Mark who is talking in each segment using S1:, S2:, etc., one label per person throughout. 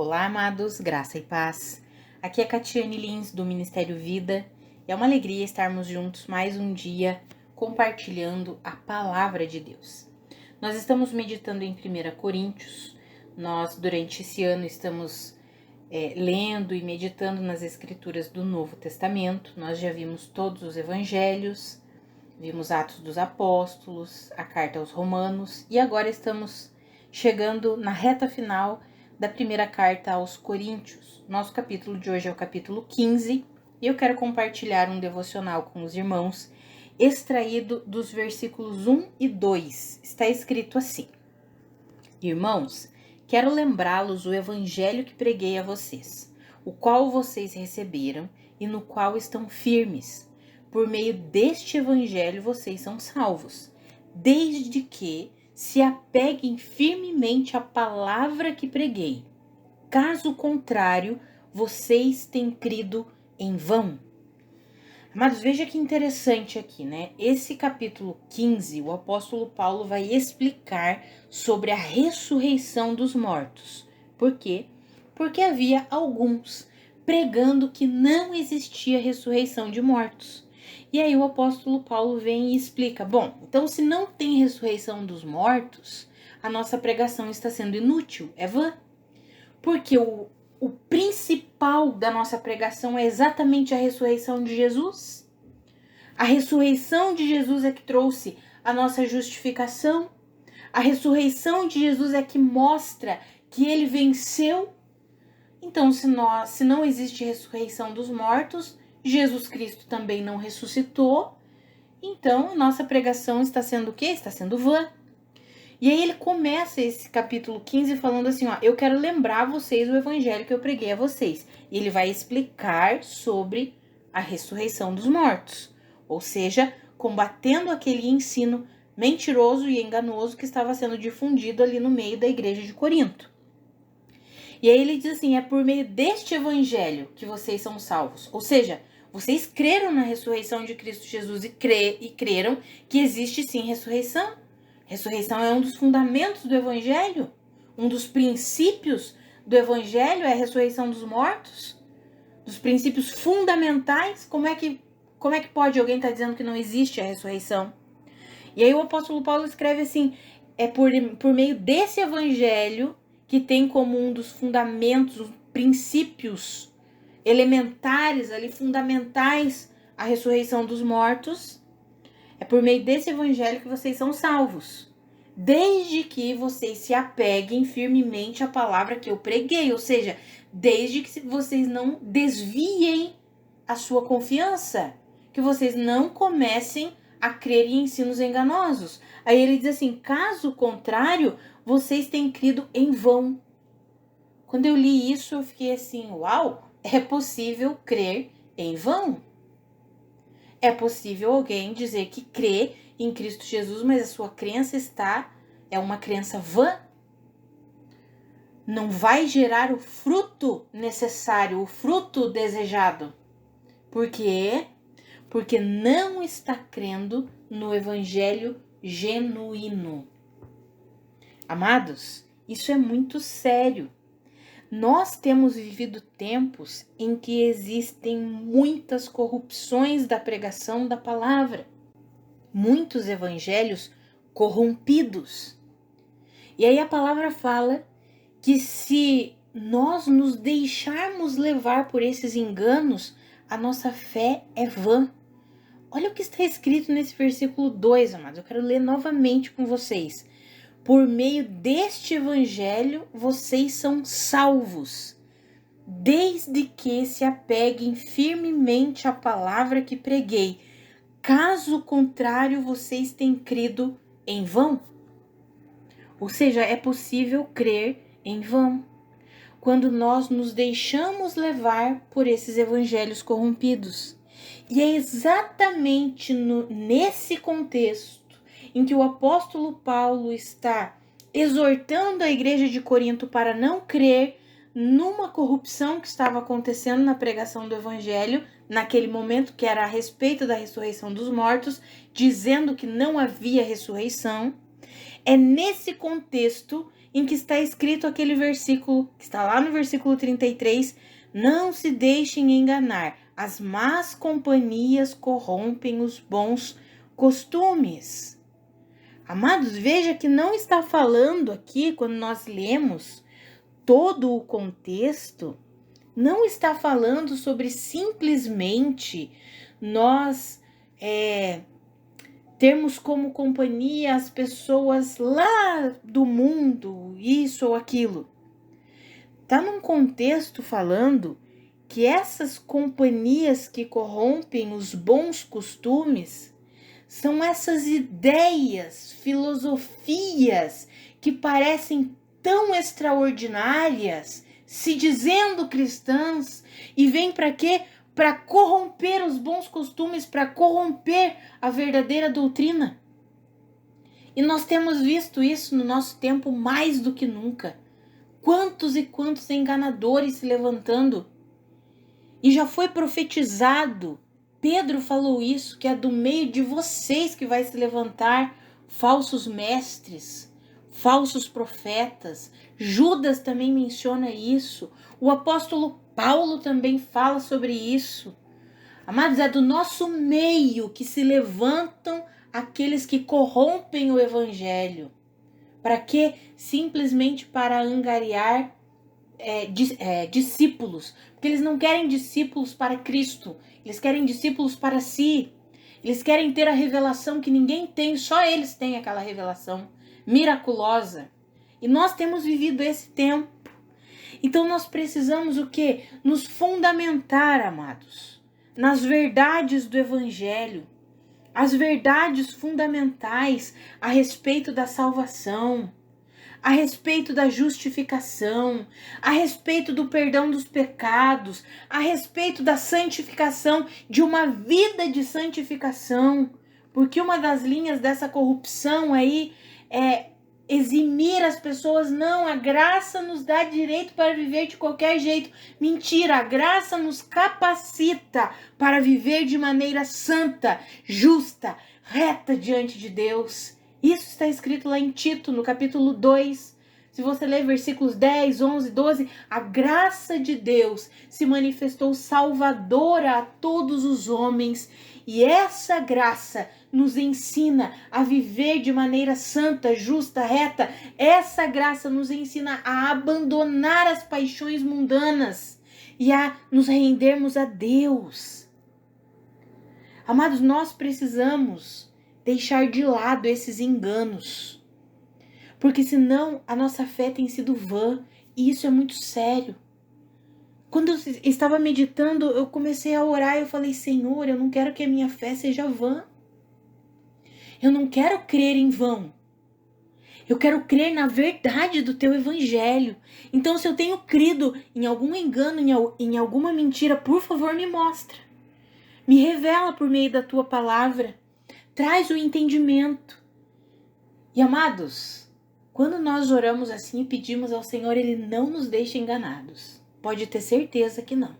S1: Olá, amados, graça e paz. Aqui é Catiane Lins, do Ministério Vida, e é uma alegria estarmos juntos mais um dia compartilhando a palavra de Deus. Nós estamos meditando em 1 Coríntios, nós durante esse ano estamos lendo e meditando nas escrituras do Novo Testamento. Nós já vimos todos os evangelhos, vimos Atos dos Apóstolos, a carta aos Romanos, e agora estamos chegando na reta final da primeira carta aos Coríntios. Nosso capítulo de hoje é o capítulo 15 e eu quero compartilhar um devocional com os irmãos, extraído dos versículos 1 e 2. Está escrito assim: Irmãos, quero lembrá-los o evangelho que preguei a vocês, o qual vocês receberam e no qual estão firmes. Por meio deste evangelho vocês são salvos, desde que se apeguem firmemente à palavra que preguei. Caso contrário, vocês têm crido em vão. Amados, veja que interessante aqui, né? Esse capítulo 15, o apóstolo Paulo vai explicar sobre a ressurreição dos mortos. Por quê? Porque havia alguns pregando que não existia ressurreição de mortos. E aí o apóstolo Paulo vem e explica, então se não tem ressurreição dos mortos, a nossa pregação está sendo inútil, é vã. Porque o principal da nossa pregação é exatamente a ressurreição de Jesus. A ressurreição de Jesus é que trouxe a nossa justificação. A ressurreição de Jesus é que mostra que ele venceu. Então, se não existe ressurreição dos mortos, Jesus Cristo também não ressuscitou, então nossa pregação está sendo o quê? Está sendo vã. E aí ele começa esse capítulo 15 falando assim, eu quero lembrar vocês o evangelho que eu preguei a vocês. E ele vai explicar sobre a ressurreição dos mortos, ou seja, combatendo aquele ensino mentiroso e enganoso que estava sendo difundido ali no meio da igreja de Corinto. E aí ele diz assim, é por meio deste evangelho que vocês são salvos, ou seja, vocês creram na ressurreição de Cristo Jesus e creram que existe sim ressurreição. Ressurreição é um dos fundamentos do evangelho, um dos princípios do evangelho é a ressurreição dos mortos, dos princípios fundamentais. Como é que pode alguém estar dizendo que não existe a ressurreição? E aí o apóstolo Paulo escreve assim, é por meio desse evangelho que tem como um dos fundamentos, os princípios elementares, ali, fundamentais, a ressurreição dos mortos. É por meio desse evangelho que vocês são salvos, desde que vocês se apeguem firmemente à palavra que eu preguei, ou seja, desde que vocês não desviem a sua confiança, que vocês não comecem a crer em ensinos enganosos. Aí ele diz assim, caso contrário, vocês têm crido em vão. Quando eu li isso, eu fiquei assim, uau, é possível crer em vão? É possível alguém dizer que crê em Cristo Jesus, mas a sua crença é uma crença vã? Não vai gerar o fruto necessário, o fruto desejado. Por quê? Porque não está crendo no evangelho genuíno. Amados, isso é muito sério. Nós temos vivido tempos em que existem muitas corrupções da pregação da palavra, muitos evangelhos corrompidos. E aí a palavra fala que se nós nos deixarmos levar por esses enganos, a nossa fé é vã. Olha o que está escrito nesse versículo 2, amados. Eu quero ler novamente com vocês. Por meio deste evangelho, vocês são salvos, desde que se apeguem firmemente à palavra que preguei. Caso contrário, vocês têm crido em vão. Ou seja, é possível crer em vão, quando nós nos deixamos levar por esses evangelhos corrompidos. E é exatamente nesse contexto em que o apóstolo Paulo está exortando a igreja de Corinto para não crer numa corrupção que estava acontecendo na pregação do evangelho, naquele momento, que era a respeito da ressurreição dos mortos, dizendo que não havia ressurreição. É nesse contexto em que está escrito aquele versículo, que está lá no versículo 33, não se deixem enganar, as más companhias corrompem os bons costumes. Amados, veja que não está falando aqui, quando nós lemos todo o contexto, não está falando sobre simplesmente nós termos como companhia as pessoas lá do mundo, isso ou aquilo. Está num contexto falando que essas companhias que corrompem os bons costumes são essas ideias, filosofias que parecem tão extraordinárias, se dizendo cristãs, e vêm para quê? Para corromper os bons costumes, para corromper a verdadeira doutrina. E nós temos visto isso no nosso tempo mais do que nunca. Quantos e quantos enganadores se levantando. E já foi profetizado, Pedro falou isso, que é do meio de vocês que vai se levantar falsos mestres, falsos profetas. Judas também menciona isso. O apóstolo Paulo também fala sobre isso. Amados, é do nosso meio que se levantam aqueles que corrompem o evangelho. Para quê? Simplesmente para angariar discípulos. Porque eles não querem discípulos para Cristo. Eles querem discípulos para si. Eles querem ter a revelação que ninguém tem. Só eles têm aquela revelação miraculosa. E nós temos vivido esse tempo. Então nós precisamos o quê? Nos fundamentar, amados, nas verdades do evangelho. As verdades fundamentais a respeito da salvação, a respeito da justificação, a respeito do perdão dos pecados, a respeito da santificação, de uma vida de santificação. Porque uma das linhas dessa corrupção aí é eximir as pessoas. Não, a graça nos dá direito para viver de qualquer jeito. Mentira, a graça nos capacita para viver de maneira santa, justa, reta diante de Deus. Isso está escrito lá em Tito, no capítulo 2. Se você ler versículos 10, 11, 12, a graça de Deus se manifestou salvadora a todos os homens. E essa graça nos ensina a viver de maneira santa, justa, reta. Essa graça nos ensina a abandonar as paixões mundanas e a nos rendermos a Deus. Amados, nós precisamos deixar de lado esses enganos, porque senão a nossa fé tem sido vã, e isso é muito sério. Quando eu estava meditando, eu comecei a orar e eu falei: Senhor, eu não quero que a minha fé seja vã. Eu não quero crer em vão. Eu quero crer na verdade do teu evangelho. Então, se eu tenho crido em algum engano, em alguma mentira, por favor, me mostra. Me revela por meio da tua palavra. Traz o entendimento. E amados, quando nós oramos assim e pedimos ao Senhor, Ele não nos deixa enganados. Pode ter certeza que não.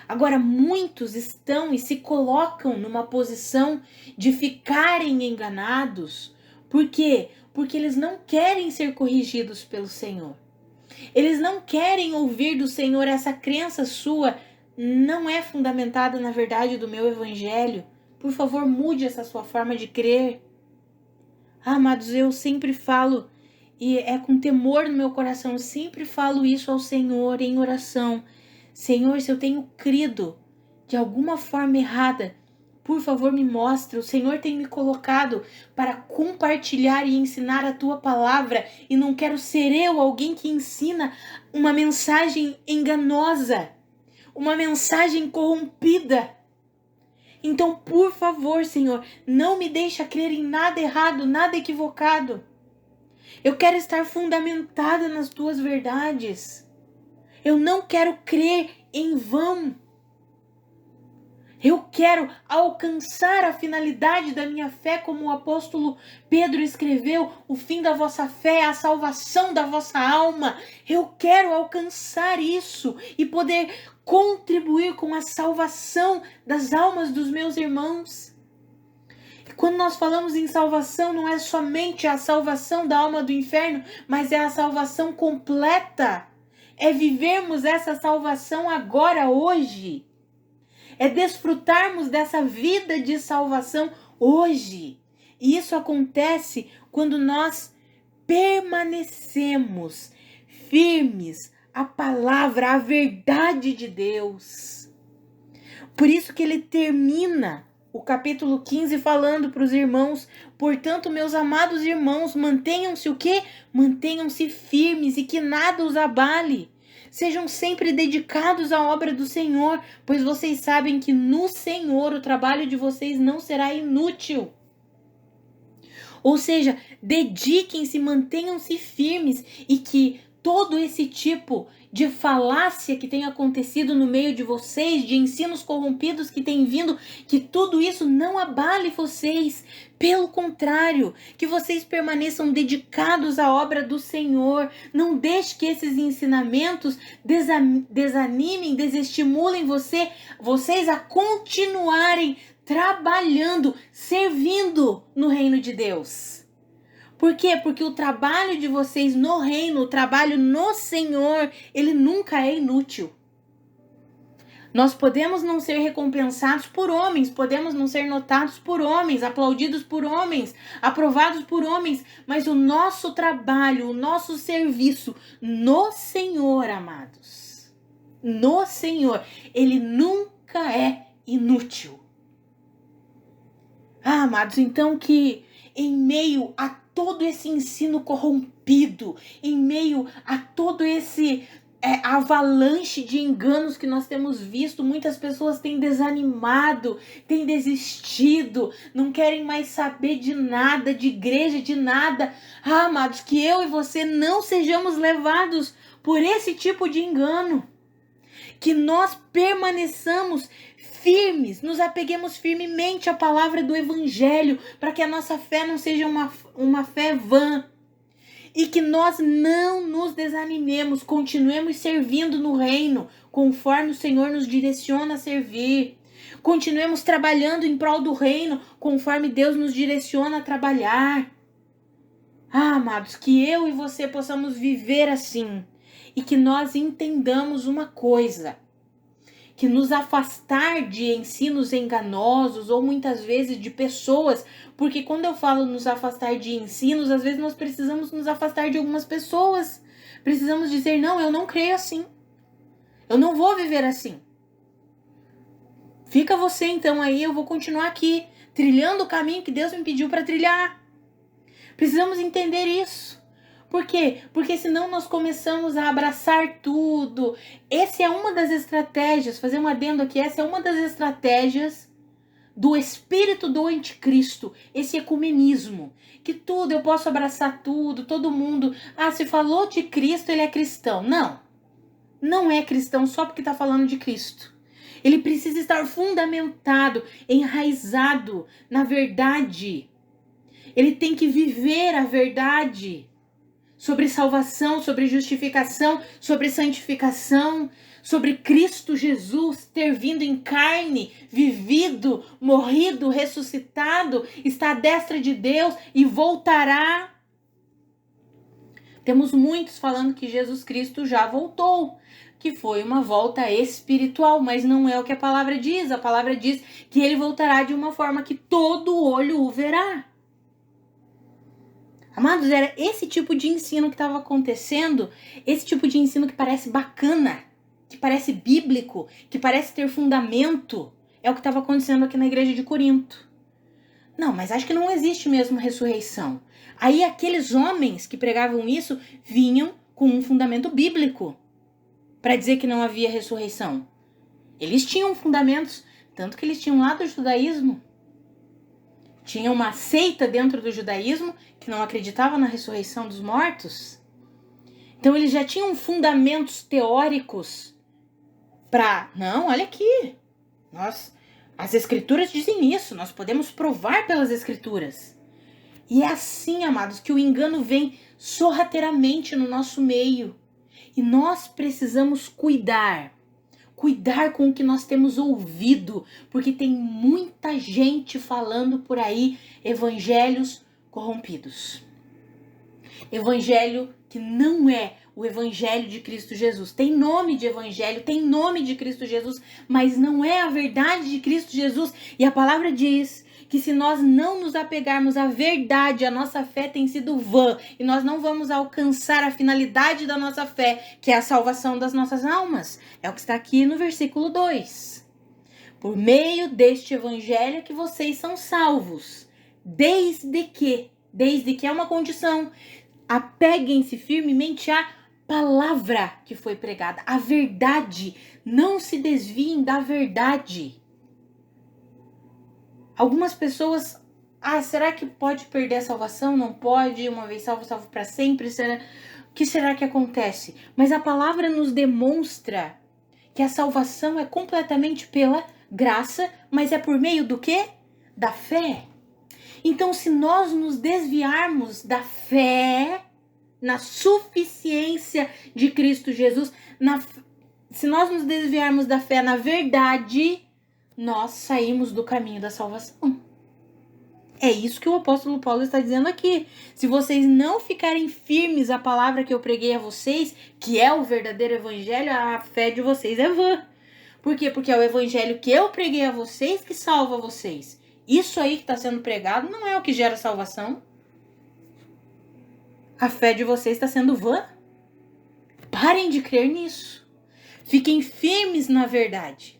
S1: Agora, muitos estão e se colocam numa posição de ficarem enganados. Por quê? Porque eles não querem ser corrigidos pelo Senhor. Eles não querem ouvir do Senhor: essa crença sua não é fundamentada na verdade do meu evangelho. Por favor, mude essa sua forma de crer. Amados, eu sempre falo, e é com temor no meu coração, eu sempre falo isso ao Senhor em oração. Senhor, se eu tenho crido de alguma forma errada, por favor, me mostra. O Senhor tem me colocado para compartilhar e ensinar a tua palavra, e não quero ser eu alguém que ensina uma mensagem enganosa, uma mensagem corrompida. Então, por favor, Senhor, não me deixa crer em nada errado, nada equivocado. Eu quero estar fundamentada nas tuas verdades. Eu não quero crer em vão. Eu quero alcançar a finalidade da minha fé, como o apóstolo Pedro escreveu: o fim da vossa fé é a salvação da vossa alma. Eu quero alcançar isso e poder contribuir com a salvação das almas dos meus irmãos. Quando nós falamos em salvação, não é somente a salvação da alma do inferno, mas é a salvação completa. É vivermos essa salvação agora, hoje. É desfrutarmos dessa vida de salvação hoje. E isso acontece quando nós permanecemos firmes à palavra, à verdade de Deus. Por isso que ele termina o capítulo 15 falando para os irmãos: portanto, meus amados irmãos, mantenham-se o quê? Mantenham-se firmes e que nada os abale. Sejam sempre dedicados à obra do Senhor, pois vocês sabem que no Senhor o trabalho de vocês não será inútil. Ou seja, dediquem-se, mantenham-se firmes e que todo esse tipo de falácia que tem acontecido no meio de vocês, de ensinos corrompidos que tem vindo, que tudo isso não abale vocês. Pelo contrário, que vocês permaneçam dedicados à obra do Senhor. Não deixe que esses ensinamentos desanimem, desestimulem vocês a continuarem trabalhando, servindo no reino de Deus. Por quê? Porque o trabalho de vocês no reino, o trabalho no Senhor, ele nunca é inútil. Nós podemos não ser recompensados por homens, podemos não ser notados por homens, aplaudidos por homens, aprovados por homens, mas o nosso trabalho, o nosso serviço no Senhor, amados, no Senhor, ele nunca é inútil. Amados, então que em meio a todo esse ensino corrompido, em meio a todo esse avalanche de enganos que nós temos visto, muitas pessoas têm desanimado, têm desistido, não querem mais saber de nada, de igreja, de nada. Amados, que eu e você não sejamos levados por esse tipo de engano. Que nós permaneçamos firmes, nos apeguemos firmemente à palavra do Evangelho, para que a nossa fé não seja uma fé vã. E que nós não nos desanimemos, continuemos servindo no reino, conforme o Senhor nos direciona a servir. Continuemos trabalhando em prol do reino, conforme Deus nos direciona a trabalhar. Amados, que eu e você possamos viver assim. E que nós entendamos uma coisa, que nos afastar de ensinos enganosos ou muitas vezes de pessoas, porque quando eu falo nos afastar de ensinos, às vezes nós precisamos nos afastar de algumas pessoas, precisamos dizer, não, eu não creio assim, eu não vou viver assim. Fica você então aí, eu vou continuar aqui, trilhando o caminho que Deus me pediu para trilhar. Precisamos entender isso. Por quê? Porque senão nós começamos a abraçar tudo. Essa é uma das estratégias, fazer um adendo aqui, essa é uma das estratégias do espírito do anticristo, esse ecumenismo. Que tudo, eu posso abraçar tudo, todo mundo. Se falou de Cristo, ele é cristão. Não, não é cristão só porque está falando de Cristo. Ele precisa estar fundamentado, enraizado na verdade. Ele tem que viver a verdade. Sobre salvação, sobre justificação, sobre santificação, sobre Cristo Jesus ter vindo em carne, vivido, morrido, ressuscitado, está à destra de Deus e voltará. Temos muitos falando que Jesus Cristo já voltou, que foi uma volta espiritual, mas não é o que a palavra diz. A palavra diz que ele voltará de uma forma que todo olho o verá. Amados, era esse tipo de ensino que estava acontecendo, esse tipo de ensino que parece bacana, que parece bíblico, que parece ter fundamento, é o que estava acontecendo aqui na igreja de Corinto. Não, mas acho que não existe mesmo ressurreição. Aí aqueles homens que pregavam isso vinham com um fundamento bíblico para dizer que não havia ressurreição. Eles tinham fundamentos, tanto que eles tinham lá do judaísmo. Tinha uma seita dentro do judaísmo que não acreditava na ressurreição dos mortos. Então eles já tinham fundamentos teóricos para... Não, olha aqui. As escrituras dizem isso. Nós podemos provar pelas escrituras. E é assim, amados, que o engano vem sorrateiramente no nosso meio. E nós precisamos cuidar cuidar com o que nós temos ouvido, porque tem muita gente falando por aí evangelhos corrompidos. Evangelho que não é o evangelho de Cristo Jesus. Tem nome de evangelho, tem nome de Cristo Jesus, mas não é a verdade de Cristo Jesus. E a palavra diz que se nós não nos apegarmos à verdade, a nossa fé tem sido vã e nós não vamos alcançar a finalidade da nossa fé, que é a salvação das nossas almas. É o que está aqui no versículo 2. Por meio deste evangelho que vocês são salvos, desde que é uma condição, apeguem-se firmemente à palavra que foi pregada, a verdade. Não se desviem da verdade. Algumas pessoas, será que pode perder a salvação? Não pode, uma vez salvo, salvo para sempre? O que será que acontece? Mas a palavra nos demonstra que a salvação é completamente pela graça, mas é por meio do quê? Da fé. Então, se nós nos desviarmos da fé, na suficiência de Cristo Jesus, se nós nos desviarmos da fé na verdade, nós saímos do caminho da salvação. É isso que o apóstolo Paulo está dizendo aqui. Se vocês não ficarem firmes à palavra que eu preguei a vocês, que é o verdadeiro evangelho, a fé de vocês é vã. Por quê? Porque é o evangelho que eu preguei a vocês que salva vocês. Isso aí que está sendo pregado não é o que gera salvação. A fé de vocês está sendo vã. Parem de crer nisso. Fiquem firmes na verdade.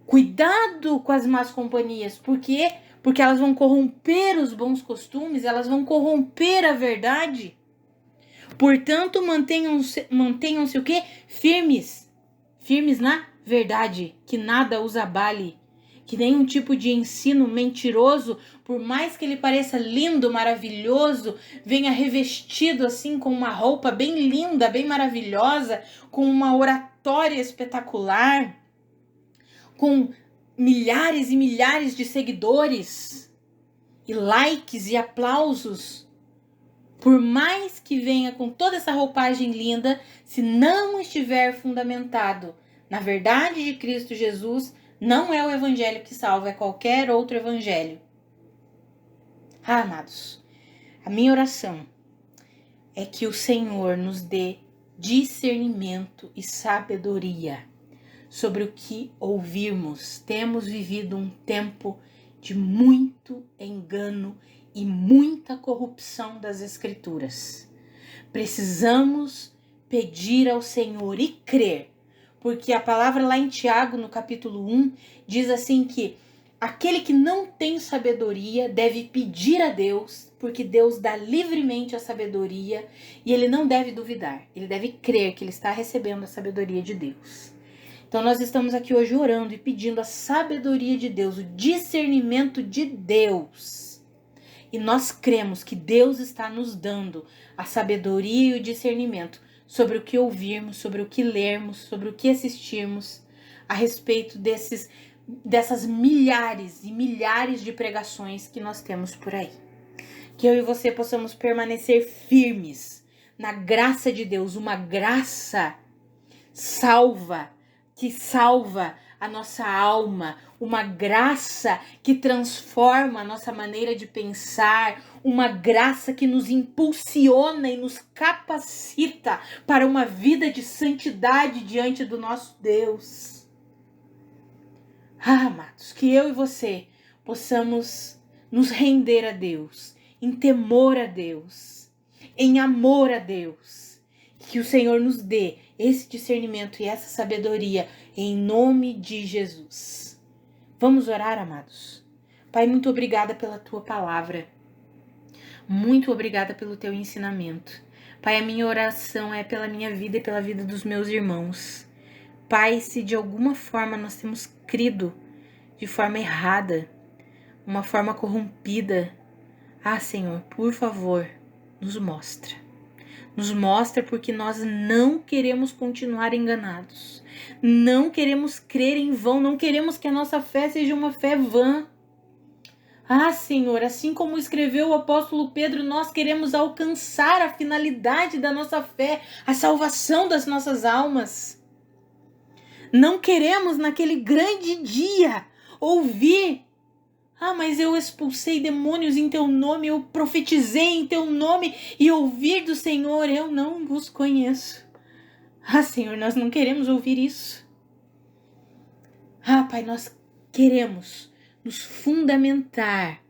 S1: Cuidado com as más companhias. Por quê? Porque elas vão corromper os bons costumes, elas vão corromper a verdade. Portanto, mantenham-se o quê? Firmes. Firmes na verdade, que nada os abale. Que nenhum tipo de ensino mentiroso, por mais que ele pareça lindo, maravilhoso, venha revestido assim com uma roupa bem linda, bem maravilhosa, com uma oratória espetacular, com milhares e milhares de seguidores, e likes e aplausos. Por mais que venha com toda essa roupagem linda, se não estiver fundamentado na verdade de Cristo Jesus, não é o evangelho que salva, é qualquer outro evangelho. Amados, a minha oração é que o Senhor nos dê discernimento e sabedoria sobre o que ouvirmos. Temos vivido um tempo de muito engano e muita corrupção das Escrituras. Precisamos pedir ao Senhor e crer, porque a palavra lá em Tiago, no capítulo 1, diz assim que aquele que não tem sabedoria deve pedir a Deus, porque Deus dá livremente a sabedoria e ele não deve duvidar. Ele deve crer que ele está recebendo a sabedoria de Deus. Então nós estamos aqui hoje orando e pedindo a sabedoria de Deus, o discernimento de Deus. E nós cremos que Deus está nos dando a sabedoria e o discernimento sobre o que ouvirmos, sobre o que lermos, sobre o que assistirmos, a respeito dessas milhares e milhares de pregações que nós temos por aí. Que eu e você possamos permanecer firmes na graça de Deus, uma graça que salva a nossa alma, uma graça que transforma a nossa maneira de pensar, uma graça que nos impulsiona e nos capacita para uma vida de santidade diante do nosso Deus. Amados, que eu e você possamos nos render a Deus, em temor a Deus, em amor a Deus. Que o Senhor nos dê esse discernimento e essa sabedoria em nome de Jesus. Vamos orar, amados? Pai, muito obrigada pela tua palavra. Muito obrigada pelo teu ensinamento. Pai, a minha oração é pela minha vida e pela vida dos meus irmãos. Pai, se de alguma forma nós temos crido de forma errada, uma forma corrompida, Senhor, por favor, nos mostra. Nos mostra, porque nós não queremos continuar enganados. Não queremos crer em vão, não queremos que a nossa fé seja uma fé vã. Senhor, assim como escreveu o apóstolo Pedro, nós queremos alcançar a finalidade da nossa fé, a salvação das nossas almas. Não queremos naquele grande dia ouvir: ah, mas eu expulsei demônios em teu nome, eu profetizei em teu nome, e ouvir do Senhor: eu não vos conheço. Ah, Senhor, nós não queremos ouvir isso. Ah, Pai, nós queremos nos fundamentar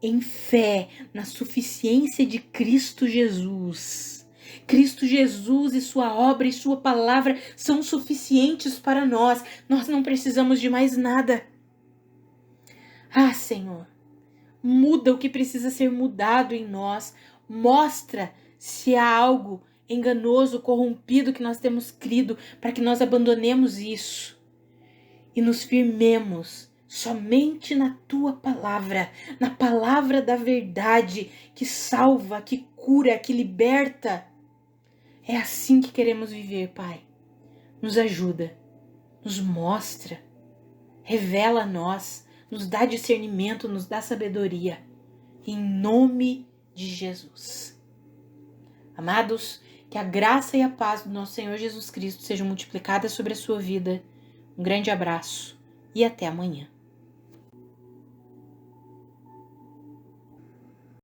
S1: em fé na suficiência de Cristo Jesus. Cristo Jesus e sua obra e sua palavra são suficientes para nós. Nós não precisamos de mais nada. Ah, Senhor, muda o que precisa ser mudado em nós. Mostra se há algo enganoso, corrompido que nós temos crido, para que nós abandonemos isso e nos firmemos somente na tua palavra, na palavra da verdade que salva, que cura, que liberta. É assim que queremos viver, Pai. Nos ajuda, nos mostra, revela a nós, nos dá discernimento, nos dá sabedoria. Em nome de Jesus. Amados, que a graça e a paz do nosso Senhor Jesus Cristo sejam multiplicadas sobre a sua vida. Um grande abraço e até amanhã.